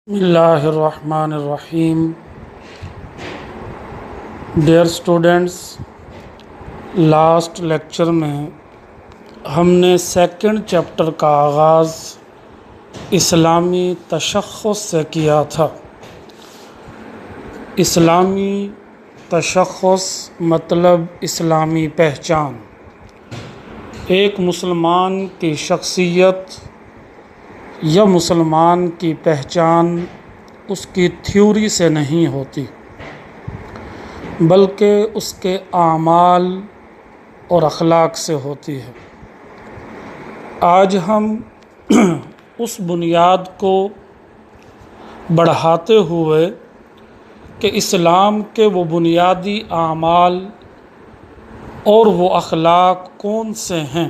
بسم اللہ الرحمن الرحیم. ڈیئر اسٹوڈنٹس، لاسٹ لیکچر میں ہم نے سیکنڈ چیپٹر کا آغاز اسلامی تشخص سے کیا تھا. اسلامی تشخص مطلب اسلامی پہچان. ایک مسلمان کی شخصیت یا مسلمان کی پہچان اس کی تھیوری سے نہیں ہوتی، بلکہ اس کے اعمال اور اخلاق سے ہوتی ہے. آج ہم اس بنیاد کو بڑھاتے ہوئے کہ اسلام کے وہ بنیادی اعمال اور وہ اخلاق کون سے ہیں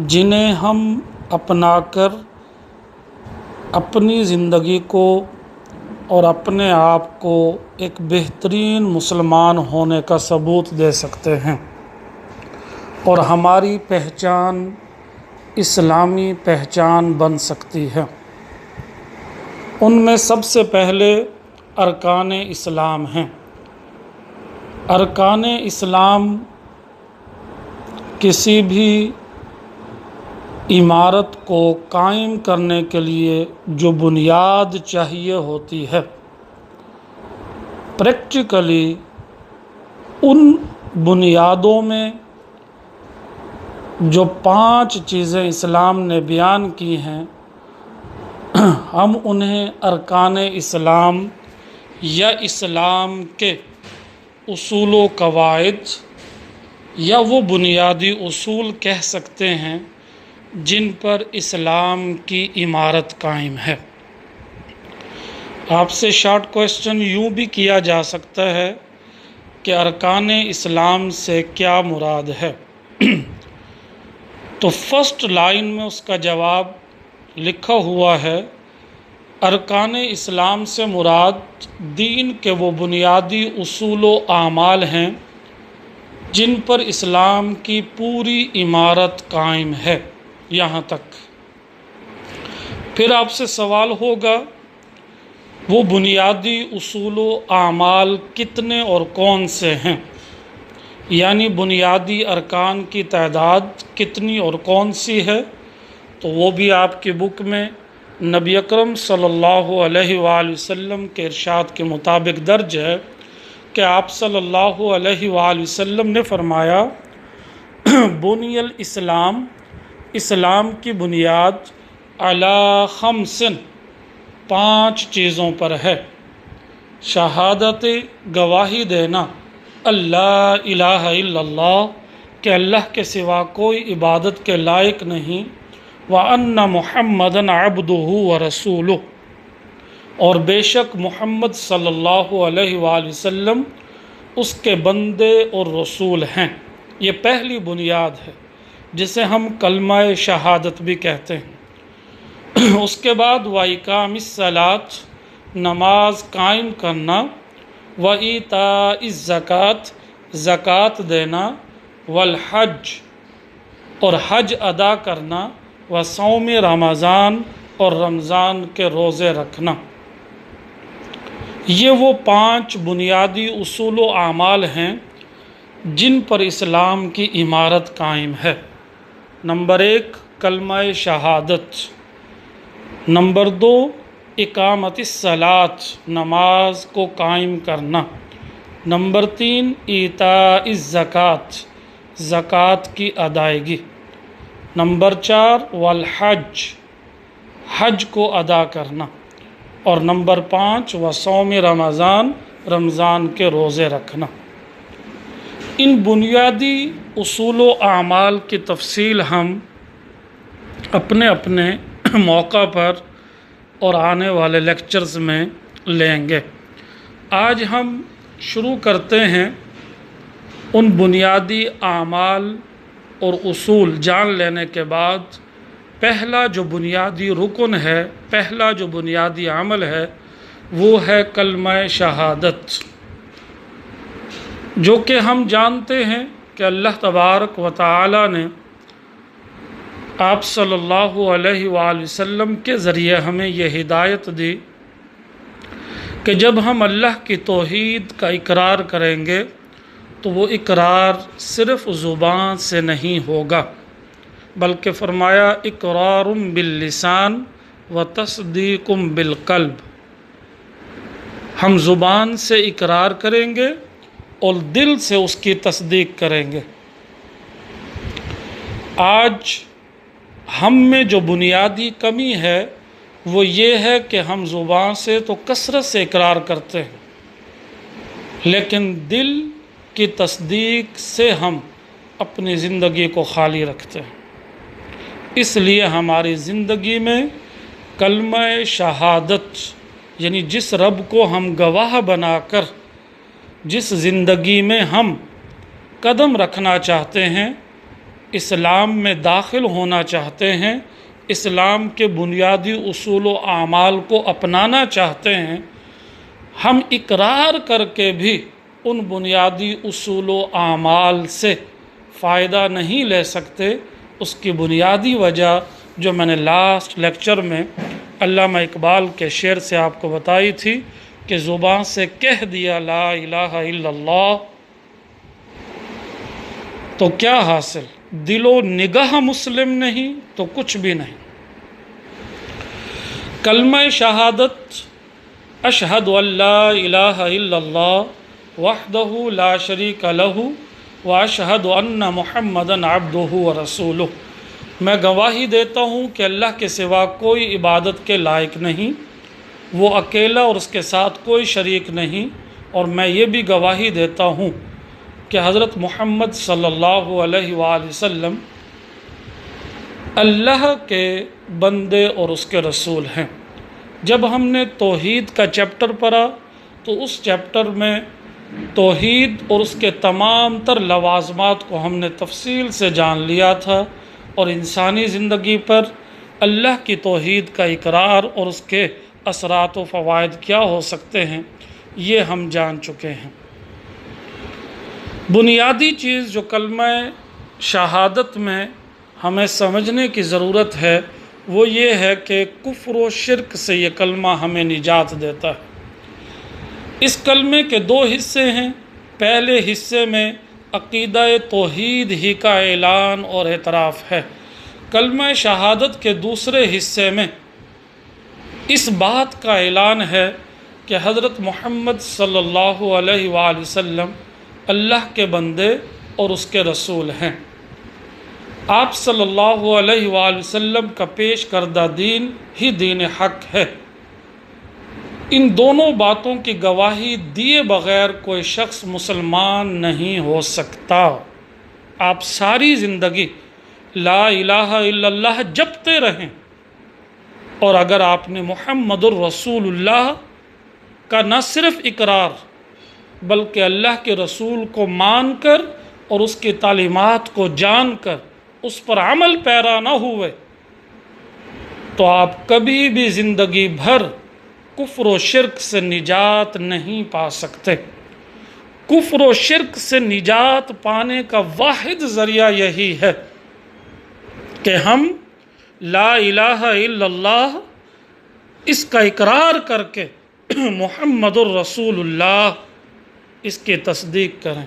جنہیں ہم اپنا کر اپنی زندگی کو اور اپنے آپ کو ایک بہترین مسلمان ہونے کا ثبوت دے سکتے ہیں اور ہماری پہچان اسلامی پہچان بن سکتی ہے. ان میں سب سے پہلے ارکان اسلام ہیں. ارکان اسلام کسی بھی عمارت کو قائم کرنے کے لیے جو بنیاد چاہیے ہوتی ہے، پریکٹیکلی ان بنیادوں میں جو 5 چیزیں اسلام نے بیان کی ہیں، ہم انہیں ارکان اسلام یا اسلام کے اصول و قواعد یا وہ بنیادی اصول کہہ سکتے ہیں جن پر اسلام کی عمارت قائم ہے. آپ سے شارٹ کویسچن یوں بھی کیا جا سکتا ہے کہ ارکان اسلام سے کیا مراد ہے؟ تو فرسٹ لائن میں اس کا جواب لکھا ہوا ہے، ارکان اسلام سے مراد دین کے وہ بنیادی اصول و اعمال ہیں جن پر اسلام کی پوری عمارت قائم ہے. یہاں تک. پھر آپ سے سوال ہوگا وہ بنیادی اصول و اعمال کتنے اور کون سے ہیں، یعنی بنیادی ارکان کی تعداد کتنی اور کون سی ہے؟ تو وہ بھی آپ کی بک میں نبی اکرم صلی اللہ علیہ وآلہ وسلم کے ارشاد کے مطابق درج ہے کہ آپ صلی اللہ علیہ وآلہ وسلم نے فرمایا، بنی الاسلام، اسلام کی بنیاد علی خمس، 5 چیزوں پر ہے. شہادت، گواہی دینا اللہ الہ الا اللہ، کہ اللہ کے سوا کوئی عبادت کے لائق نہیں، وَأَنَّ مُحَمَّدًا عَبْدُهُ وَرَسُولُهُ، اور بے شک محمد صلی اللہ علیہ وآلہ وسلم اس کے بندے اور رسول ہیں. یہ پہلی بنیاد ہے جسے ہم کلمہ شہادت بھی کہتے ہیں. اس کے بعد وَإِقَامِ الصَّلَاةِ، نماز قائم کرنا، وَإِيتَاءِ الزَّكَاةِ، زکوٰۃ دینا، وَالْحَجِّ، اور حج ادا کرنا، وَصَوْمِ رمضان، اور رمضان کے روزے رکھنا. یہ وہ 5 بنیادی اصول و اعمال ہیں جن پر اسلام کی عمارت قائم ہے. نمبر 1 کلمہ شہادت، نمبر 2 اقامت الصلاۃ، نماز کو قائم کرنا، نمبر 3 ایتاء الزکوٰۃ، زکوٰۃ کی ادائیگی، نمبر 4 والحج، حج کو ادا کرنا، اور نمبر 5 وصوم رمضان، رمضان کے روزے رکھنا. ان بنیادی اصول و اعمال کی تفصیل ہم اپنے اپنے موقع پر اور آنے والے لیکچرز میں لیں گے. آج ہم شروع کرتے ہیں ان بنیادی اعمال اور اصول جان لینے کے بعد پہلا جو بنیادی رکن ہے، پہلا جو بنیادی عمل ہے، وہ ہے کلمہ شہادت، جو کہ ہم جانتے ہیں کہ اللہ تبارک و تعالی نے آپ صلی اللہ علیہ وآلہ وسلم کے ذریعے ہمیں یہ ہدایت دی کہ جب ہم اللہ کی توحید کا اقرار کریں گے تو وہ اقرار صرف زبان سے نہیں ہوگا، بلکہ فرمایا اقرار باللسان و تصدیق بالقلب، ہم زبان سے اقرار کریں گے اور دل سے اس کی تصدیق کریں گے۔ آج ہم میں جو بنیادی کمی ہے وہ یہ ہے کہ ہم زبان سے تو کثرت سے اقرار کرتے ہیں، لیکن دل کی تصدیق سے ہم اپنی زندگی کو خالی رکھتے ہیں۔ اس لیے ہماری زندگی میں کلمہ شہادت، یعنی جس رب کو ہم گواہ بنا کر جس زندگی میں ہم قدم رکھنا چاہتے ہیں، اسلام میں داخل ہونا چاہتے ہیں، اسلام کے بنیادی اصول و اعمال کو اپنانا چاہتے ہیں، ہم اقرار کر کے بھی ان بنیادی اصول و اعمال سے فائدہ نہیں لے سکتے۔ اس کی بنیادی وجہ جو میں نے لاسٹ لیکچر میں علامہ اقبال کے شعر سے آپ کو بتائی تھی کہ زبان سے کہہ دیا لا الہ الا اللہ تو کیا حاصل، دل و نگاہ مسلم نہیں تو کچھ بھی نہیں۔ کلمہ شہادت اشہد ان لا الہ الا اللہ وحدہ لا شریک لہ واشہد ان محمدًا عبدہ ورسولہ، میں گواہی دیتا ہوں کہ اللہ کے سوا کوئی عبادت کے لائق نہیں، وہ اکیلا اور اس کے ساتھ کوئی شریک نہیں، اور میں یہ بھی گواہی دیتا ہوں کہ حضرت محمد صلی اللہ علیہ وآلہ وسلم اللہ کے بندے اور اس کے رسول ہیں۔ جب ہم نے توحید کا چیپٹر پڑھا تو اس چیپٹر میں توحید اور اس کے تمام تر لوازمات کو ہم نے تفصیل سے جان لیا تھا، اور انسانی زندگی پر اللہ کی توحید کا اقرار اور اس کے اثرات و فوائد کیا ہو سکتے ہیں یہ ہم جان چکے ہیں۔ بنیادی چیز جو کلمہ شہادت میں ہمیں سمجھنے کی ضرورت ہے وہ یہ ہے کہ کفر و شرک سے یہ کلمہ ہمیں نجات دیتا ہے۔ اس کلمے کے دو حصے ہیں۔ پہلے حصے میں عقیدہ توحید ہی کا اعلان اور اعتراف ہے۔ کلمہ شہادت کے دوسرے حصے میں اس بات کا اعلان ہے کہ حضرت محمد صلی اللہ علیہ وآلہ وسلم اللہ کے بندے اور اس کے رسول ہیں۔ آپ صلی اللہ علیہ وآلہ وسلم کا پیش کردہ دین ہی دین حق ہے۔ ان دونوں باتوں کی گواہی دیے بغیر کوئی شخص مسلمان نہیں ہو سکتا۔ آپ ساری زندگی لا الہ الا اللہ جپتے رہیں، اور اگر آپ نے محمد الرسول اللہ کا نہ صرف اقرار بلکہ اللہ کے رسول کو مان کر اور اس کی تعلیمات کو جان کر اس پر عمل پیرا نہ ہوئے تو آپ کبھی بھی زندگی بھر کفر و شرک سے نجات نہیں پا سکتے۔ کفر و شرک سے نجات پانے کا واحد ذریعہ یہی ہے کہ ہم لا الہ الا اللہ اس کا اقرار کر کے محمد الرسول اللہ اس کی تصدیق کریں۔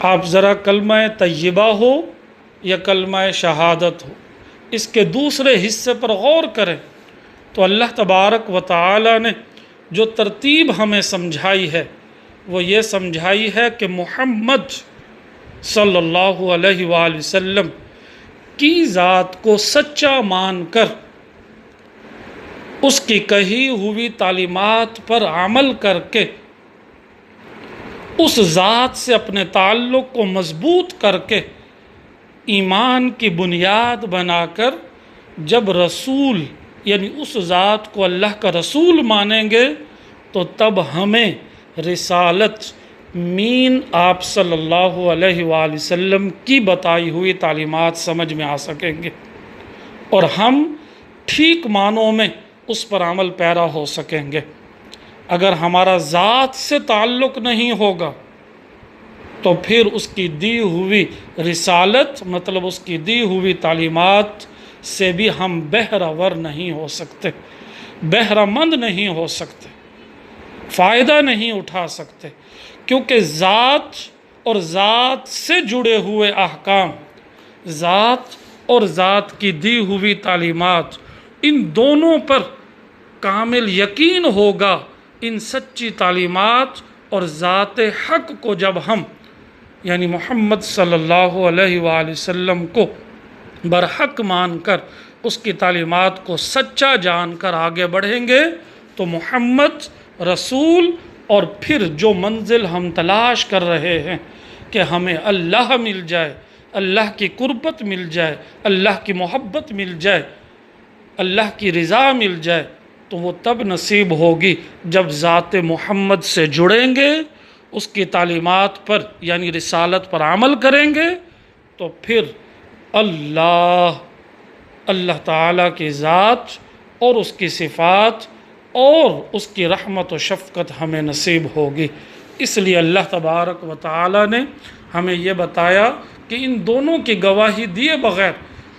آپ ذرا کلمہ طیبہ ہو یا کلمہ شہادت ہو، اس کے دوسرے حصے پر غور کریں تو اللہ تبارک و تعالی نے جو ترتیب ہمیں سمجھائی ہے وہ یہ سمجھائی ہے کہ محمد صلی اللہ علیہ وآلہ وسلم کی ذات کو سچا مان کر اس کی کہی ہوئی تعلیمات پر عمل کر کے اس ذات سے اپنے تعلق کو مضبوط کر کے ایمان کی بنیاد بنا کر جب رسول یعنی اس ذات کو اللہ کا رسول مانیں گے تو تب ہمیں رسالت مین آپ صلی اللہ علیہ وآلہ وسلم کی بتائی ہوئی تعلیمات سمجھ میں آ سکیں گے، اور ہم ٹھیک معنوں میں اس پر عمل پیرا ہو سکیں گے۔ اگر ہمارا ذات سے تعلق نہیں ہوگا تو پھر اس کی دی ہوئی رسالت مطلب اس کی دی ہوئی تعلیمات سے بھی ہم بہرہ ور نہیں ہو سکتے، بہرہ مند نہیں ہو سکتے۔ فائدہ نہیں اٹھا سکتے، کیونکہ ذات اور ذات سے جڑے ہوئے احکام، ذات اور ذات کی دی ہوئی تعلیمات، ان دونوں پر کامل یقین ہوگا۔ ان سچی تعلیمات اور ذات حق کو جب ہم یعنی محمد صلی اللہ علیہ وآلہ وسلم کو برحق مان کر اس کی تعلیمات کو سچا جان کر آگے بڑھیں گے تو محمد رسول اور پھر جو منزل ہم تلاش کر رہے ہیں کہ ہمیں اللہ مل جائے، اللہ کی قربت مل جائے، اللہ کی محبت مل جائے، اللہ کی رضا مل جائے، تو وہ تب نصیب ہوگی جب ذات محمد سے جڑیں گے، اس کی تعلیمات پر یعنی رسالت پر عمل کریں گے، تو پھر اللہ تعالیٰ کی ذات اور اس کی صفات اور اس کی رحمت و شفقت ہمیں نصیب ہوگی۔ اس لیے اللہ تبارک و تعالیٰ نے ہمیں یہ بتایا کہ ان دونوں کی گواہی دیے بغیر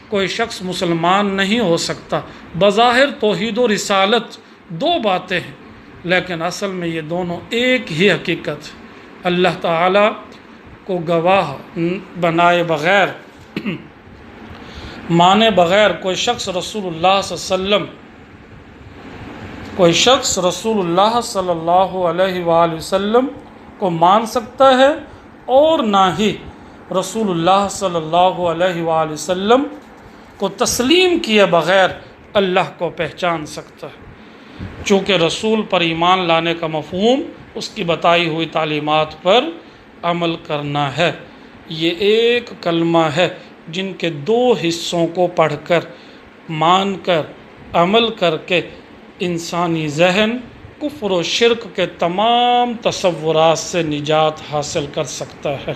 کوئی شخص مسلمان نہیں ہو سکتا۔ بظاہر توحید و رسالت دو باتیں ہیں، لیکن اصل میں یہ دونوں ایک ہی حقیقت ہے۔ اللہ تعالیٰ کو گواہ بنائے بغیر، مانے بغیر کوئی شخص رسول اللہ صلی اللہ علیہ وسلم رسول اللہ صلی اللہ علیہ وآلہ وسلم کو مان سکتا ہے، اور نہ ہی رسول اللہ صلی اللہ علیہ وآلہ وسلم کو تسلیم کیے بغیر اللہ کو پہچان سکتا ہے۔ چونکہ رسول پر ایمان لانے کا مفہوم اس کی بتائی ہوئی تعلیمات پر عمل کرنا ہے۔ یہ ایک کلمہ ہے جن کے دو حصوں کو پڑھ کر، مان کر، عمل کر کے انسانی ذہن کفر و شرک کے تمام تصورات سے نجات حاصل کر سکتا ہے۔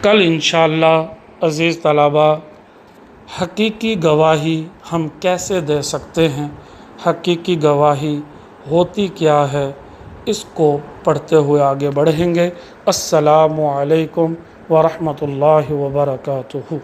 کل انشاءاللہ عزیز طلبہ حقیقی گواہی ہم کیسے دے سکتے ہیں، حقیقی گواہی ہوتی کیا ہے، اس کو پڑھتے ہوئے آگے بڑھیں گے۔ السلام علیکم ورحمۃ اللہ وبرکاتہ۔